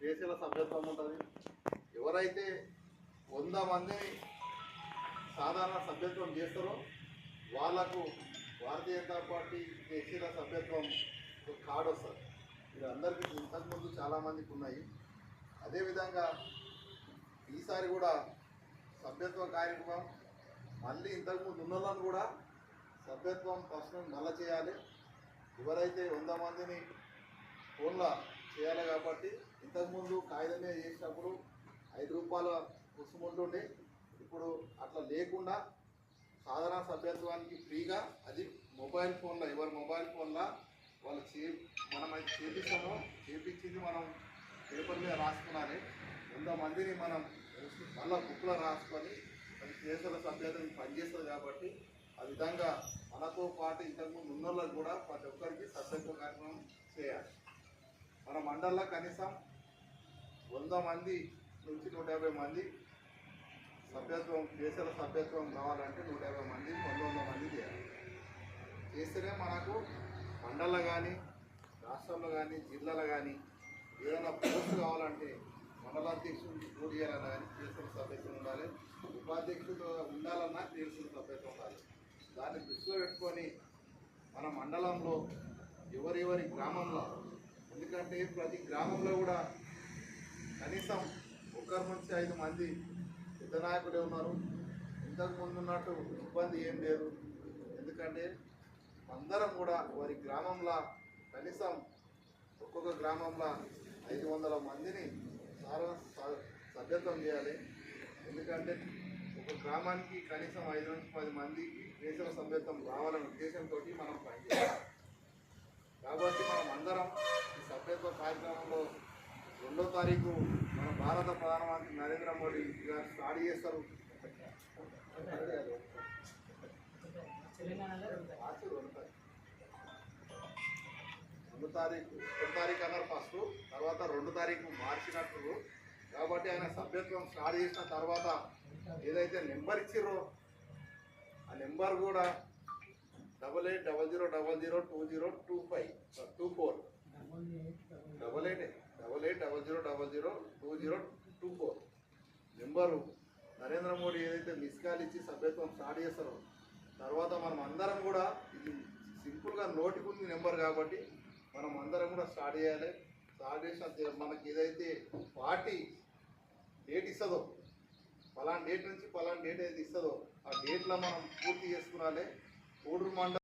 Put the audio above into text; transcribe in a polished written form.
దేశీయ సభ్యత్వం ఉంటుంది. ఎవరైతే 100 మందిని సాధారణ సభ్యత్వం చేస్తారో వాళ్లకు భారతీయ జనతా పార్టీ దేశీయ సభ్యత్వం కార్డు వస్తుంది. ఇది అందరికీ ఇంతకుముందు చాలామందికి ఉన్నాయి. అదేవిధంగా ఈసారి కూడా సభ్యత్వ కార్యక్రమం మళ్ళీ ఇంతకుముందు ఉన్న వాళ్ళని కూడా సభ్యత్వం ఫస్ట్ మళ్ళీ చేయాలి. ఎవరైతే 100 మందిని ఫోన్లో చేయాలి కాబట్టి ఇంతకుముందు కాగితం మీద చేసినప్పుడు 5 రూపాయల రుసుము ఉంటుండే. ఇప్పుడు అట్లా లేకుండా సాధారణ సభ్యత్వానికి ఫ్రీగా అది మొబైల్ ఫోన్లో ఎవరి మొబైల్ ఫోన్లో వాళ్ళు మనం అది చేపిస్తామో చేపించింది మనం పేపర్ మీద రాసుకున్నాలి. 100 మందిని మనం మళ్ళీ బుక్లో రాసుకొని అది దేశాల సభ్యత్వం పనిచేస్తుంది కాబట్టి ఆ విధంగా మనతో పాటు ఇంతకుముందు ఉన్న వాళ్ళకి కూడా ప్రతి ఒక్కరికి సభ్యత్వ కార్యక్రమం చేయాలి. మన మండలంలో కనీసం 100 మంది నుంచి 150 మంది సభ్యత్వం దేశాల సభ్యత్వం కావాలంటే 150 మంది 100 మంది చేయాలి. చేస్తేనే మనకు మండలంలో కానీ రాష్ట్రంలో కానీ జిల్లాలో కానీ ఏదైనా పోస్ట్ కావాలంటే మండలాధ్యక్షుడు పోటీ చేయాలన్నా కానీ దేశాల సభ్యత్వం ఉండాలి. ఉపాధ్యక్షుడు ఉండాలన్నా దేశాల సభ్యత్వం ఉండాలి. దాన్ని దృష్టిలో పెట్టుకొని మన మండలంలో ఎవరెవరి గ్రామంలో, ఎందుకంటే ప్రతి గ్రామంలో కూడా కనీసం 1 నుంచి 5 మంది పెద్ద నాయకులే ఉన్నారు. ఇంతకు ముందు ఉన్నట్టు ఇబ్బంది ఏం లేదు. ఎందుకంటే అందరం కూడా వారి గ్రామంలో కనీసం ఒక్కొక్క గ్రామంలో 500 మందిని సభ్యత్వం చేయాలి. ఎందుకంటే ఒక గ్రామానికి కనీసం 5 నుంచి 10 మంది దేశ సభ్యత్వం రావాలనే ఉద్దేశంతో మనం పనిచేయాలి. కాబట్టి మనం అందరం ఈ సభ్యత్వ కార్యక్రమంలో 2వ తారీఖు మన భారత ప్రధానమంత్రి నరేంద్ర మోడీ గారు స్టార్ట్ చేస్తారు. 2 తారీఖు అన్నారు ఫస్ట్, తర్వాత 2 తారీఖు మార్చినట్టు. కాబట్టి ఆయన సభ్యత్వం స్టార్ట్ చేసిన తర్వాత ఏదైతే నెంబర్ ఇచ్చిర్రో ఆ నెంబర్ కూడా 8800002025 24 8800002024 నెంబరు నరేంద్ర మోడీ ఏదైతే మిస్ కాల్ ఇచ్చి సభ్యత్వం స్టార్ట్ చేస్తారో తర్వాత మనం అందరం కూడా ఇది సింపుల్గా నోటికుంది నెంబర్ కాబట్టి మనం అందరం కూడా స్టార్ట్ చేయాలి. స్టార్ట్ చేసిన మనకి ఏదైతే పార్టీ డేట్ ఇస్తుందో పలానా డేట్ నుంచి పలానా డేట్ ఏదైతే ఇస్తుందో ఆ డేట్లో మనం పూర్తి చేసుకురాలి. కోడూరు మండలం